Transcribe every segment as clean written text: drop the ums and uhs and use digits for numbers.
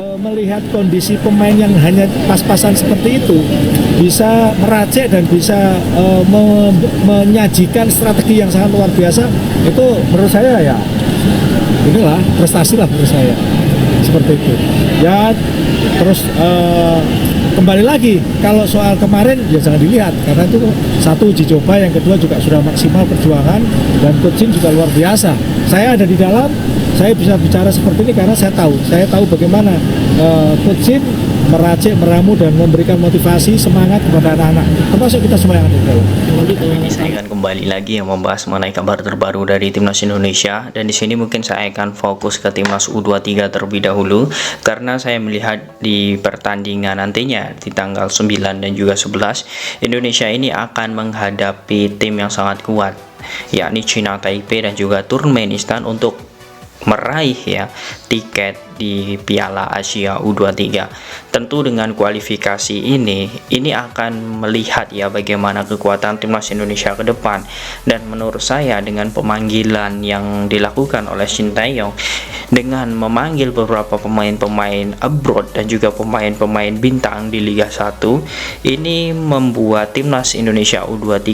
Melihat kondisi pemain yang hanya pas-pasan seperti itu bisa meracik dan bisa menyajikan strategi yang sangat luar biasa, itu menurut saya ya inilah prestasi lah menurut saya, seperti itu ya. Terus kembali lagi, kalau soal kemarin ya jangan dilihat, karena itu satu uji coba, yang kedua juga sudah maksimal perjuangan, dan coach Shin juga luar biasa. Saya ada di dalam, saya bisa bicara seperti ini karena saya tahu bagaimana coach Shin meracik, meramu, dan memberikan motivasi, semangat kepada anak-anak, termasuk kita semua yang ada di dalam. Ini saya akan kembali lagi yang membahas mengenai kabar terbaru dari Timnas Indonesia, dan di sini mungkin saya akan fokus ke Timnas U23 terlebih dahulu, karena saya melihat di pertandingan nantinya di tanggal 9 dan juga 11 Indonesia ini akan menghadapi tim yang sangat kuat, yakni China Taipei dan juga Turkmenistan, untuk meraih ya tiket di Piala Asia U23. Tentu dengan kualifikasi ini akan melihat ya bagaimana kekuatan timnas Indonesia ke depan, dan menurut saya dengan pemanggilan yang dilakukan oleh Shin Tae-yong dengan memanggil beberapa pemain-pemain abroad dan juga pemain-pemain bintang di Liga 1, ini membuat timnas Indonesia U23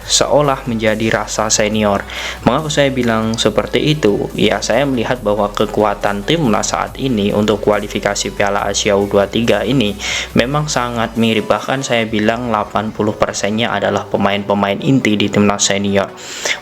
seolah menjadi rasa senior. Mengapa saya bilang seperti itu? Ya, saya melihat bahwa kekuatan timnas saat ini untuk kualifikasi Piala Asia U23 ini memang sangat mirip, bahkan saya bilang 80%-nya adalah pemain-pemain inti di timnas senior.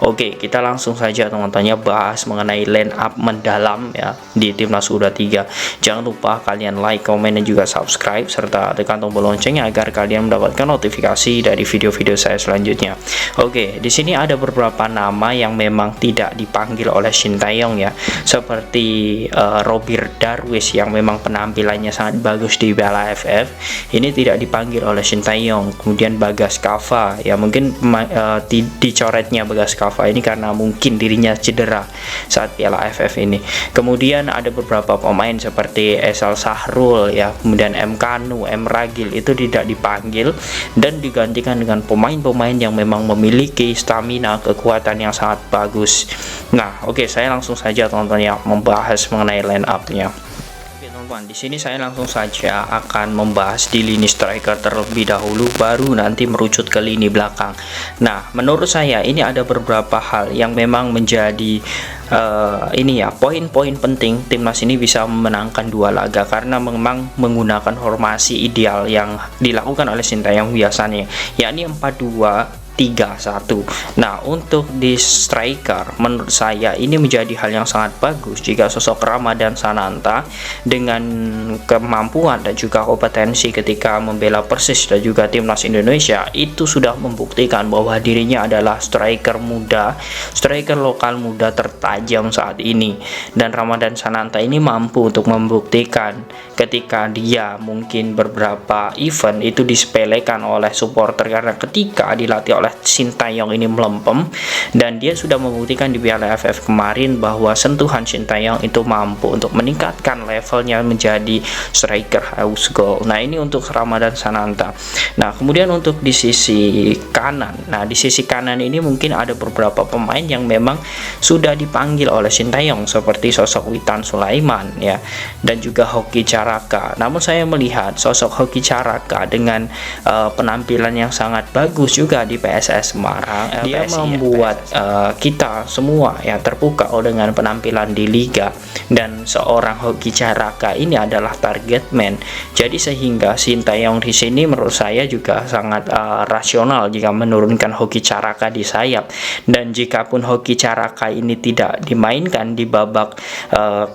Oke, kita langsung saja teman-teman bahas mengenai line up mendalam ya di timnas U23. Jangan lupa kalian like, komen, dan juga subscribe, serta tekan tombol loncengnya agar kalian mendapatkan notifikasi dari video-video saya selanjutnya. Oke, di sini ada beberapa nama yang memang tidak dipanggil oleh Shin Tae-yong ya, seperti Robert Darwish yang memang penampilannya sangat bagus di Piala AFF, ini tidak dipanggil oleh Shin Tae-yong. Kemudian Bagas Kava ya, mungkin dicoretnya Bagas Kava ini karena mungkin dirinya cedera saat Piala AFF ini. Kemudian ada beberapa pemain seperti Esal Sahrul ya, kemudian M Kanu, M Ragil itu tidak dipanggil dan digantikan dengan pemain-pemain yang memang memiliki stamina, kekuatan yang sangat bagus. Nah, oke, saya langsung saja teman-teman ya membahas mengenai line up-nya. Oke teman-teman, di sini saya langsung saja akan membahas di lini striker terlebih dahulu, baru nanti merucut ke lini belakang. Nah, menurut saya ini ada beberapa hal yang memang menjadi ini ya poin-poin penting timnas ini bisa memenangkan dua laga, karena memang menggunakan formasi ideal yang dilakukan oleh Shin Tae-yong biasanya, yakni 4-2-3-1. Nah, untuk di striker menurut saya ini menjadi hal yang sangat bagus jika sosok Ramadan Sananta dengan kemampuan dan juga kompetensi ketika membela Persis dan juga timnas Indonesia itu sudah membuktikan bahwa dirinya adalah striker muda, striker lokal muda tertajam saat ini. Dan Ramadan Sananta ini mampu untuk membuktikan ketika dia mungkin beberapa event itu disepelekan oleh supporter, karena ketika dilatih oleh Shin Tae-yong ini melempem, dan dia sudah membuktikan di Piala AFF kemarin bahwa sentuhan Shin Tae-yong itu mampu untuk meningkatkan levelnya menjadi striker house goal. Nah, ini untuk Ramadan Sananta. Nah, kemudian untuk di sisi kanan, nah di sisi kanan ini mungkin ada beberapa pemain yang memang sudah dipanggil oleh Shin Tae-yong seperti sosok Witan Sulaiman ya, dan juga Hoki Caraka. Namun saya melihat sosok Hoki Caraka dengan penampilan yang sangat bagus juga di PSS Semarang, dia membuat kita semua ya terpukau dengan penampilan di liga, dan seorang Hoki Caraka ini adalah target man. Jadi sehingga Shin Tae-yong di sini menurut saya juga sangat rasional jika menurunkan Hoki Caraka di sayap, dan jikapun Hoki Caraka ini tidak dimainkan di babak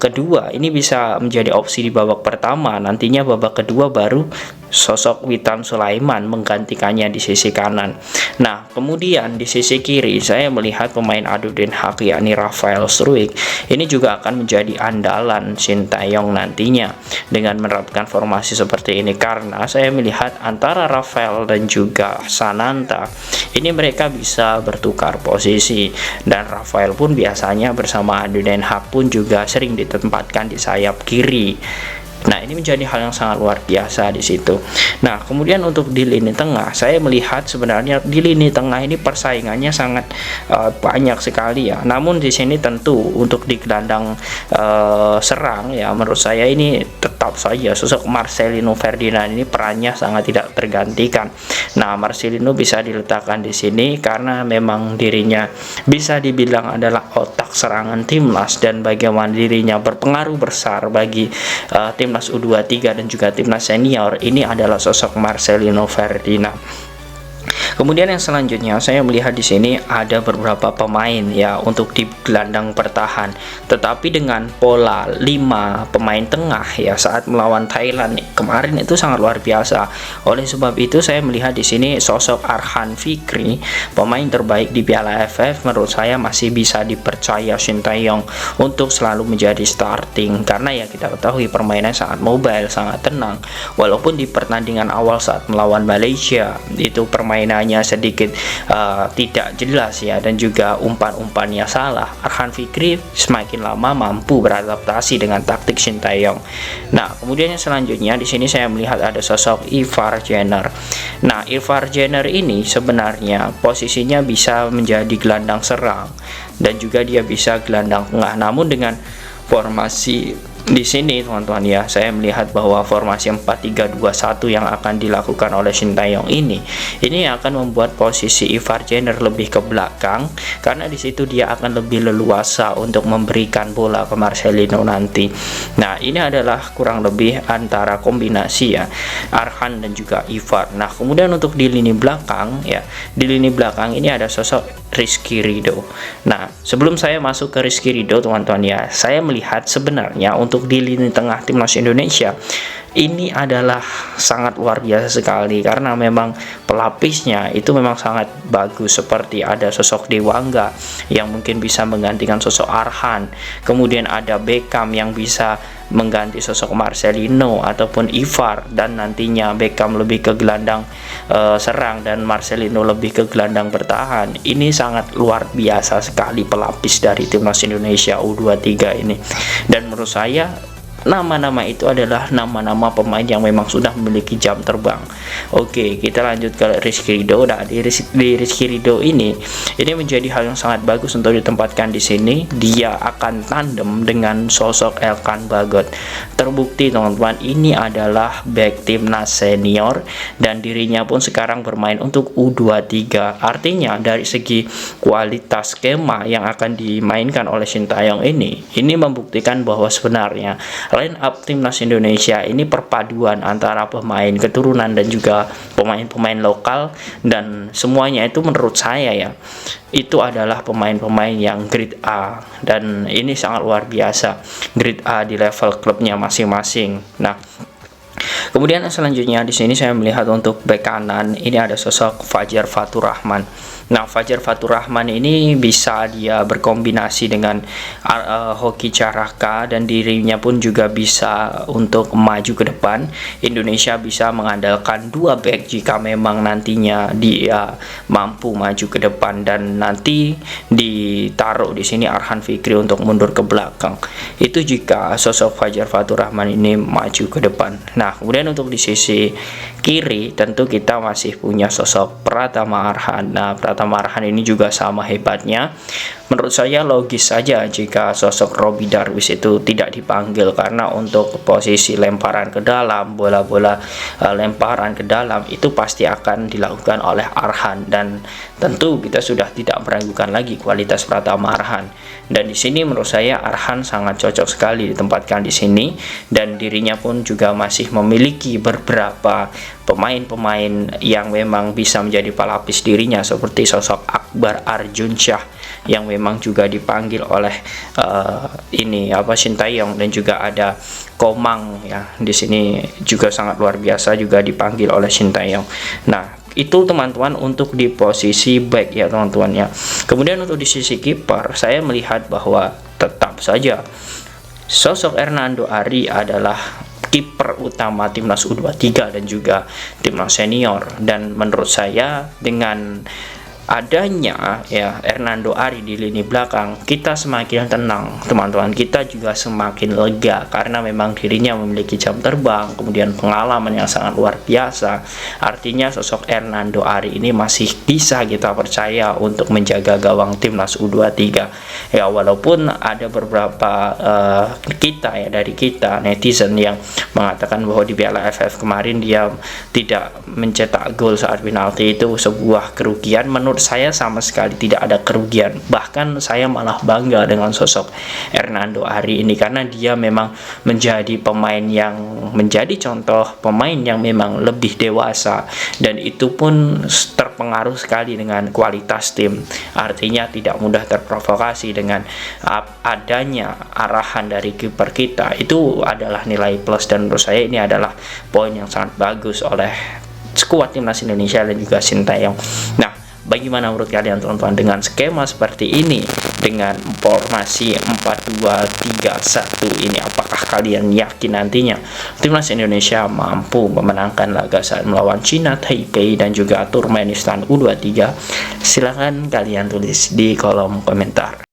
kedua, ini bisa menjadi opsi di babak pertama, nantinya babak kedua baru sosok Witan Sulaiman menggantikannya di sisi kanan. Nah, kemudian di sisi kiri saya melihat pemain adu Den Haag yakni Rafael Struijk ini juga akan menjadi andalan Shin Tae-yong nantinya dengan menerapkan formasi seperti ini, karena saya melihat antara Rafael dan juga Sananta ini mereka bisa bertukar posisi, dan Rafael pun biasanya bersama adu Den Haag pun juga sering ditempatkan di sayap kiri. Nah, ini menjadi hal yang sangat luar biasa di situ. Nah, kemudian untuk di lini tengah, saya melihat sebenarnya di lini tengah ini persaingannya sangat banyak sekali ya. Namun di sini tentu untuk di gelandang serang ya, menurut saya ini tetap saja sosok Marcelino Ferdinand ini perannya sangat tidak tergantikan. Nah, Marcelino bisa diletakkan di sini karena memang dirinya bisa dibilang adalah otak serangan timnas, dan bagaimana dirinya berpengaruh besar bagi timnas U23 dan juga timnas senior ini adalah sosok Marcelino Ferdinand. Kemudian yang selanjutnya saya melihat di sini ada beberapa pemain ya untuk di gelandang bertahan, tetapi dengan pola 5 pemain tengah ya saat melawan Thailand kemarin itu sangat luar biasa. Oleh sebab itu saya melihat di sini sosok Arhan Fikri, pemain terbaik di Piala AFF, menurut saya masih bisa dipercaya Shin Tae-yong untuk selalu menjadi starting, karena ya kita ketahui permainan sangat mobile, sangat tenang. Walaupun di pertandingan awal saat melawan Malaysia itu permainannya sedikit tidak jelas ya, dan juga umpan-umpannya salah, Arhan Fikri semakin lama mampu beradaptasi dengan taktik Shin Tae-yong. Nah, kemudian yang selanjutnya di sini saya melihat ada sosok Ivar Jenner. Nah, Ivar Jenner ini sebenarnya posisinya bisa menjadi gelandang serang dan juga dia bisa gelandang tengah. Namun dengan formasi di sini teman-teman ya, saya melihat bahwa formasi 4-3-2-1 yang akan dilakukan oleh Shin Tae-yong ini akan membuat posisi Ivar Jenner lebih ke belakang, karena di situ dia akan lebih leluasa untuk memberikan bola ke Marcelino nanti. Nah, ini adalah kurang lebih antara kombinasi ya Arhan dan juga Ivar. Nah, kemudian untuk di lini belakang ya, di lini belakang ini ada sosok Rizky Ridho. Nah, sebelum saya masuk ke Rizky Ridho teman-teman ya, saya melihat sebenarnya untuk di lini tengah timnas Indonesia ini adalah sangat luar biasa sekali, karena memang pelapisnya itu memang sangat bagus, seperti ada sosok Dewangga yang mungkin bisa menggantikan sosok Arhan, kemudian ada Beckham yang bisa mengganti sosok Marcelino ataupun Ivar, dan nantinya Beckham lebih ke gelandang serang dan Marcelino lebih ke gelandang bertahan. Ini sangat luar biasa sekali pelapis dari timnas Indonesia U23 ini, dan menurut saya nama-nama itu adalah nama-nama pemain yang memang sudah memiliki jam terbang. Oke, kita lanjut ke Rizky Ridho. Nah, di Rizky Ridho ini menjadi hal yang sangat bagus untuk ditempatkan di sini. Dia akan tandem dengan sosok Elkan Bagot. Terbukti teman-teman, ini adalah back timnas senior dan dirinya pun sekarang bermain untuk U23. Artinya dari segi kualitas skema yang akan dimainkan oleh Shin Tae-yong ini membuktikan bahwa sebenarnya line up timnas Indonesia ini perpaduan antara pemain keturunan dan juga pemain-pemain lokal, dan semuanya itu menurut saya ya itu adalah pemain-pemain yang grade A, dan ini sangat luar biasa grade A di level klubnya masing-masing. Nah, kemudian selanjutnya di sini saya melihat untuk bek kanan ini ada sosok Fajar Faturrahman. Nah, Fajar Faturrahman ini bisa dia berkombinasi dengan Hoki Caraka, dan dirinya pun juga bisa untuk maju ke depan. Indonesia bisa mengandalkan dua back jika memang nantinya dia mampu maju ke depan, dan nanti ditaruh di sini Arhan Fikri untuk mundur ke belakang. Itu jika sosok Fajar Faturrahman ini maju ke depan. Nah, kemudian untuk di sisi kiri tentu kita masih punya sosok Pratama Arhan. Nah, Pratama Arhan ini juga sama hebatnya. Menurut saya logis saja jika sosok Robby Darwish itu tidak dipanggil, karena untuk posisi lemparan ke dalam, bola-bola lemparan ke dalam itu pasti akan dilakukan oleh Arhan, dan tentu kita sudah tidak meragukan lagi kualitas Pratama Arhan. Dan di sini menurut saya Arhan sangat cocok sekali ditempatkan di sini, dan dirinya pun juga masih memiliki beberapa pemain-pemain yang memang bisa menjadi pelapis dirinya, seperti sosok Akbar Arjunsyah yang memang juga dipanggil oleh Shin Tae-yong, dan juga ada Komang ya di sini juga sangat luar biasa juga dipanggil oleh Shin Tae-yong. Nah, itu teman-teman untuk di posisi back ya teman-teman ya. Kemudian untuk di sisi kiper saya melihat bahwa tetap saja sosok Hernando Ari adalah kiper utama timnas U23 dan juga timnas senior, dan menurut saya dengan adanya ya Hernando Ari di lini belakang, kita semakin tenang teman-teman, kita juga semakin lega karena memang dirinya memiliki jam terbang, kemudian pengalaman yang sangat luar biasa. Artinya sosok Hernando Ari ini masih bisa kita percaya untuk menjaga gawang timnas U23 ya, walaupun ada beberapa kita ya, dari kita netizen yang mengatakan bahwa di Piala AFF kemarin dia tidak mencetak gol saat penalti, itu sebuah kerugian. Menurut saya sama sekali tidak ada kerugian, bahkan saya malah bangga dengan sosok Hernando Ari ini karena dia memang menjadi pemain yang menjadi contoh pemain yang memang lebih dewasa, dan itu pun terpengaruh sekali dengan kualitas tim. Artinya tidak mudah terprovokasi dengan adanya arahan dari kiper kita, itu adalah nilai plus, dan menurut saya ini adalah poin yang sangat bagus oleh skuad timnas Indonesia dan juga Sintayong. Nah, bagaimana menurut kalian teman-teman dengan skema seperti ini, dengan formasi 4-2-3-1 ini? Apakah kalian yakin nantinya timnas Indonesia mampu memenangkan laga saat melawan China Taipei dan juga Turkmenistan U23? Silahkan kalian tulis di kolom komentar.